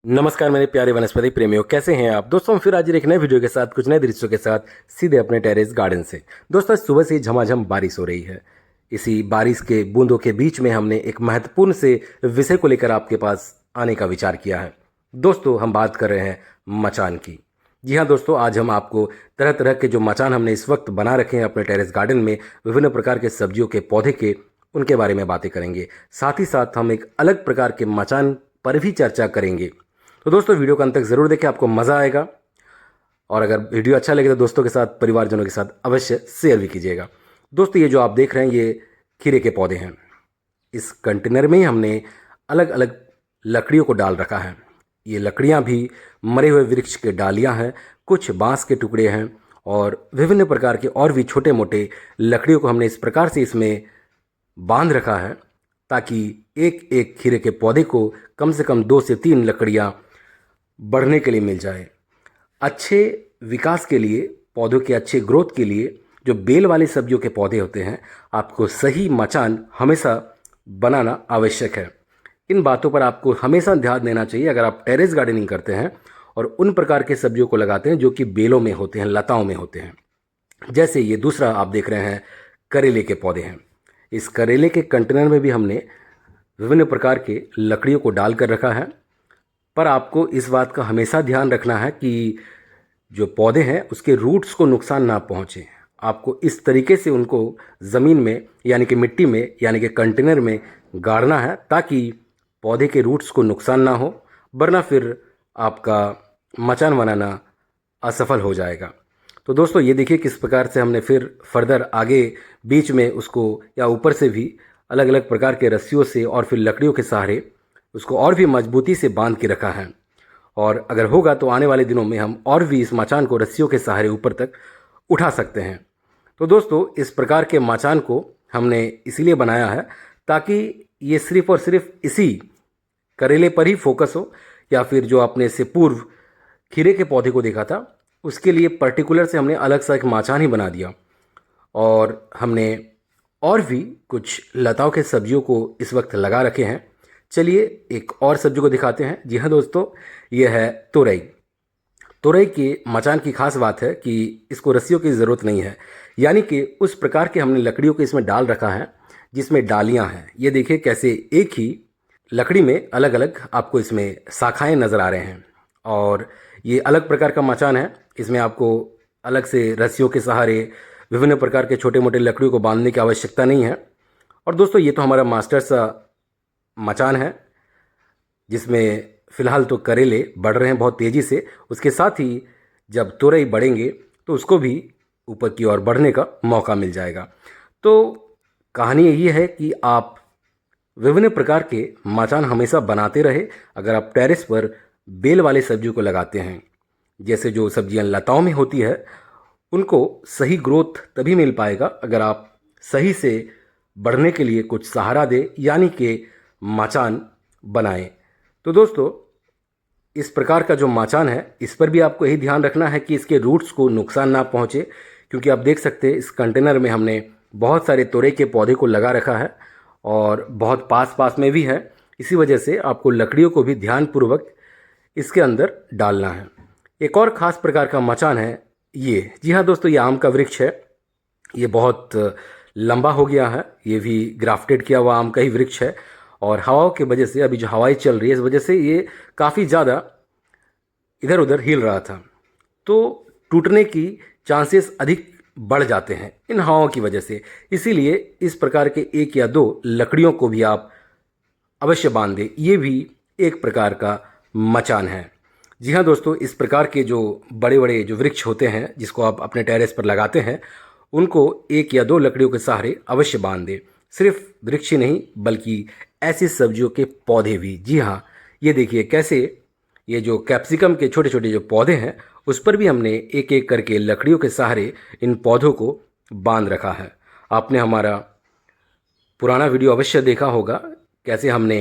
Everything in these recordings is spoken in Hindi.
नमस्कार मेरे प्यारे वनस्पति प्रेमियों, कैसे हैं आप दोस्तों। हम फिर आज एक नए वीडियो के साथ कुछ नए दृश्यों के साथ सीधे अपने टेरेस गार्डन से। दोस्तों सुबह से झमाझम बारिश हो रही है। इसी बारिश के बूंदों के बीच में हमने एक महत्वपूर्ण से विषय को लेकर आपके पास आने का विचार किया है। दोस्तों हम बात कर रहे हैं मचान की। जी हाँ दोस्तों, आज हम आपको तरह तरह के जो मचान हमने इस वक्त बना रखे हैं अपने टेरेस गार्डन में, विभिन्न प्रकार के सब्जियों के पौधे के, उनके बारे में बातें करेंगे। साथ ही साथ हम एक अलग प्रकार के मचान पर भी चर्चा करेंगे। तो दोस्तों वीडियो को अंत तक ज़रूर देखें, आपको मज़ा आएगा। और अगर वीडियो अच्छा लगे तो दोस्तों के साथ, परिवारजनों के साथ अवश्य शेयर भी कीजिएगा। दोस्तों ये जो आप देख रहे हैं ये खीरे के पौधे हैं। इस कंटेनर में ही हमने अलग अलग लकड़ियों को डाल रखा है। ये लकड़ियाँ भी मरे हुए वृक्ष के डालियाँ हैं, कुछ बांस के टुकड़े हैं और विभिन्न प्रकार के और भी छोटे मोटे लकड़ियों को हमने इस प्रकार से इसमें बांध रखा है ताकि एक एक खीरे के पौधे को कम से कम 2 से 3 लकड़ियाँ बढ़ने के लिए मिल जाए। अच्छे विकास के लिए, पौधों के अच्छे ग्रोथ के लिए जो बेल वाली सब्जियों के पौधे होते हैं, आपको सही मचान हमेशा बनाना आवश्यक है। इन बातों पर आपको हमेशा ध्यान देना चाहिए अगर आप टेरेस गार्डनिंग करते हैं और उन प्रकार के सब्जियों को लगाते हैं जो कि बेलों में होते हैं, लताओं में होते हैं। जैसे ये दूसरा आप देख रहे हैं करेले के पौधे हैं। इस करेले के कंटेनर में भी हमने विभिन्न प्रकार के लकड़ियों को डाल कर रखा है, पर आपको इस बात का हमेशा ध्यान रखना है कि जो पौधे हैं उसके रूट्स को नुकसान ना पहुंचे। आपको इस तरीके से उनको ज़मीन में यानी कि मिट्टी में यानी कि कंटेनर में गाड़ना है ताकि पौधे के रूट्स को नुकसान ना हो, वरना फिर आपका मचान बनाना असफल हो जाएगा। तो दोस्तों ये देखिए किस प्रकार से हमने फिर फर्दर आगे बीच में उसको या ऊपर से भी अलग अलग प्रकार के रस्सियों से और फिर लकड़ियों के सहारे उसको और भी मजबूती से बांध के रखा है। और अगर होगा तो आने वाले दिनों में हम और भी इस मचान को रस्सियों के सहारे ऊपर तक उठा सकते हैं। तो दोस्तों इस प्रकार के मचान को हमने इसीलिए बनाया है ताकि ये सिर्फ और सिर्फ इसी करेले पर ही फोकस हो, या फिर जो आपने इससे पूर्व खीरे के पौधे को देखा था उसके लिए पर्टिकुलर से हमने अलग सा एक मचान ही बना दिया। और हमने और भी कुछ लताओं के सब्जियों को इस वक्त लगा रखे हैं। चलिए एक और सब्जी को दिखाते हैं। जी हाँ दोस्तों, यह है तुरई। तुरई के मचान की खास बात है कि इसको रस्सियों की ज़रूरत नहीं है, यानी कि उस प्रकार के हमने लकड़ियों को इसमें डाल रखा है जिसमें डालियां हैं। ये देखिए कैसे एक ही लकड़ी में अलग अलग आपको इसमें शाखाएं नज़र आ रहे हैं। और ये अलग प्रकार का मचान है, इसमें आपको अलग से रस्सियों के सहारे विभिन्न प्रकार के छोटे मोटे लकड़ियों को बांधने की आवश्यकता नहीं है। और दोस्तों ये तो हमारा मास्टर सा मचान है जिसमें फ़िलहाल तो करेले बढ़ रहे हैं बहुत तेज़ी से। उसके साथ ही जब तुरई बढ़ेंगे तो उसको भी ऊपर की ओर बढ़ने का मौका मिल जाएगा। तो कहानी यही है कि आप विभिन्न प्रकार के मचान हमेशा बनाते रहे। अगर आप टेरेस पर बेल वाले सब्जियों को लगाते हैं, जैसे जो सब्जियां लताओं में होती है, उनको सही ग्रोथ तभी मिल पाएगा अगर आप सही से बढ़ने के लिए कुछ सहारा दें, यानी कि मचान बनाएं। तो दोस्तों इस प्रकार का जो मचान है इस पर भी आपको यही ध्यान रखना है कि इसके रूट्स को नुकसान ना पहुंचे, क्योंकि आप देख सकते हैं इस कंटेनर में हमने बहुत सारे तुरई के पौधे को लगा रखा है और बहुत पास पास में भी है। इसी वजह से आपको लकड़ियों को भी ध्यानपूर्वक इसके अंदर डालना है। एक और ख़ास प्रकार का मचान है ये। जी हाँ दोस्तों, ये आम का वृक्ष है। ये बहुत लंबा हो गया है, ये भी ग्राफ्टेड किया हुआ आम का ही वृक्ष है। और हवाओं की वजह से, अभी जो हवाएं चल रही है, इस वजह से ये काफ़ी ज़्यादा इधर उधर हिल रहा था, तो टूटने की चांसेस अधिक बढ़ जाते हैं इन हवाओं की वजह से। इसीलिए इस प्रकार के 1 या 2 लकड़ियों को भी आप अवश्य बांध दें। ये भी एक प्रकार का मचान है। जी हाँ दोस्तों, इस प्रकार के जो बड़े बड़े जो वृक्ष होते हैं जिसको आप अपने टेरेस पर लगाते हैं, उनको 1 या 2 लकड़ियों के सहारे अवश्य बांध दें। सिर्फ वृक्ष ही नहीं बल्कि ऐसी सब्जियों के पौधे भी। जी हाँ, ये देखिए कैसे ये जो कैप्सिकम के छोटे छोटे जो पौधे हैं उस पर भी हमने एक एक करके लकड़ियों के सहारे इन पौधों को बांध रखा है। आपने हमारा पुराना वीडियो अवश्य देखा होगा कैसे हमने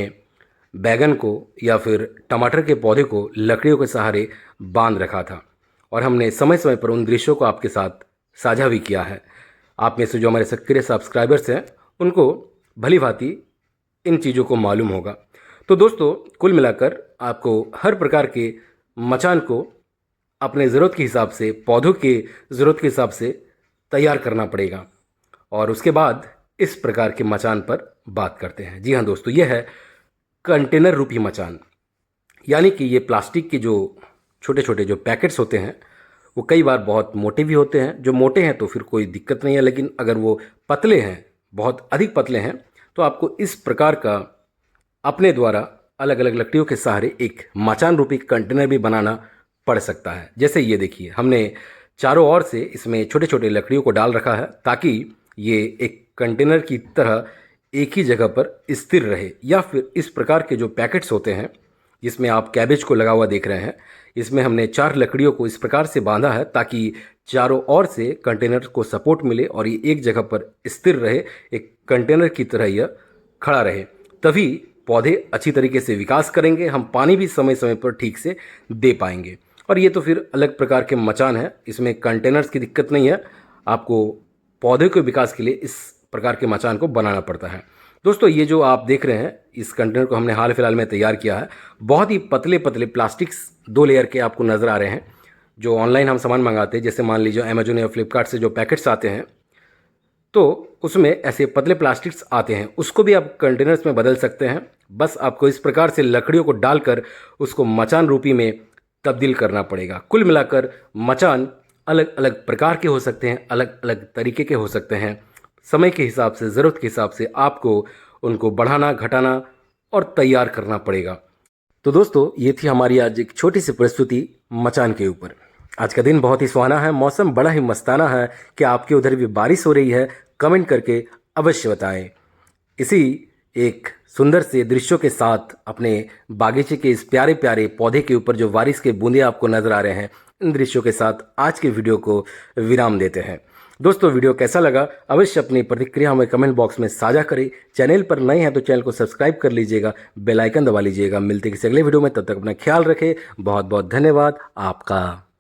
बैगन को या फिर टमाटर के पौधे को लकड़ियों के सहारे बांध रखा था, और हमने समय समय पर उन दृश्यों को आपके साथ साझा भी किया है। आप में से जो हमारे सक्रिय सब्सक्राइबर्स हैं उनको भली भांति इन चीज़ों को मालूम होगा। तो दोस्तों कुल मिलाकर आपको हर प्रकार के मचान को अपने ज़रूरत के हिसाब से, पौधों के ज़रूरत के हिसाब से तैयार करना पड़ेगा। और उसके बाद इस प्रकार के मचान पर बात करते हैं। जी हाँ दोस्तों, यह है कंटेनर रूपी मचान। यानी कि ये प्लास्टिक के जो छोटे छोटे जो पैकेट्स होते हैं वो कई बार बहुत मोटे भी होते हैं। जो मोटे हैं तो फिर कोई दिक्कत नहीं है, लेकिन अगर वो पतले हैं, बहुत अधिक पतले हैं, तो आपको इस प्रकार का अपने द्वारा अलग अलग लकड़ियों के सहारे एक मचान रूपी कंटेनर भी बनाना पड़ सकता है। जैसे ये देखिए, हमने चारों ओर से इसमें छोटे छोटे लकड़ियों को डाल रखा है ताकि ये एक कंटेनर की तरह एक ही जगह पर स्थिर रहे। या फिर इस प्रकार के जो पैकेट्स होते हैं जिसमें आप कैबेज को लगा हुआ देख रहे हैं, इसमें हमने 4 लकड़ियों को इस प्रकार से बांधा है ताकि चारों ओर से कंटेनर को सपोर्ट मिले और ये एक जगह पर स्थिर रहे, एक कंटेनर की तरह यह खड़ा रहे। तभी पौधे अच्छी तरीके से विकास करेंगे, हम पानी भी समय समय पर ठीक से दे पाएंगे। और ये तो फिर अलग प्रकार के मचान है, इसमें कंटेनर्स की दिक्कत नहीं है। आपको पौधे के विकास के लिए इस प्रकार के मचान को बनाना पड़ता है। दोस्तों, ये जो आप देख रहे हैं, इस कंटेनर को हमने हाल फिलहाल में तैयार किया है। बहुत ही पतले पतले प्लास्टिक्स 2 लेयर के आपको नज़र आ रहे हैं। जो ऑनलाइन हम सामान मंगाते हैं, जैसे मान लीजिए अमेजोन या फ्लिपकार्ट से जो पैकेट्स आते हैं, तो उसमें ऐसे पतले प्लास्टिक्स आते हैं, उसको भी आप कंटेनर्स में बदल सकते हैं। बस आपको इस प्रकार से लकड़ियों को डालकर उसको मचान रूपी में तब्दील करना पड़ेगा। कुल मिलाकर मचान अलग अलग प्रकार के हो सकते हैं, अलग अलग तरीके के हो सकते हैं। समय के हिसाब से, ज़रूरत के हिसाब से आपको उनको बढ़ाना, घटाना और तैयार करना पड़ेगा। तो दोस्तों, ये थी हमारी आज एक छोटी सी प्रस्तुति मचान के ऊपर। आज का दिन बहुत ही सुहाना है, मौसम बड़ा ही मस्ताना है। क्या आपके उधर भी बारिश हो रही है? कमेंट करके अवश्य बताएं। इसी एक सुंदर से दृश्यों के साथ अपने बागीचे के इस प्यारे प्यारे पौधे के ऊपर जो बारिश के बूंदे आपको नजर आ रहे हैं, इन दृश्यों के साथ आज के वीडियो को विराम देते हैं। दोस्तों, वीडियो कैसा लगा अवश्य अपनी प्रतिक्रिया हमें कमेंट बॉक्स में साझा करें। चैनल पर नए हैं तो चैनल को सब्सक्राइब कर लीजिएगा, बेल आइकन दबा लीजिएगा। मिलते किसी अगले वीडियो में, तब तक अपना ख्याल रखें। बहुत बहुत धन्यवाद आपका।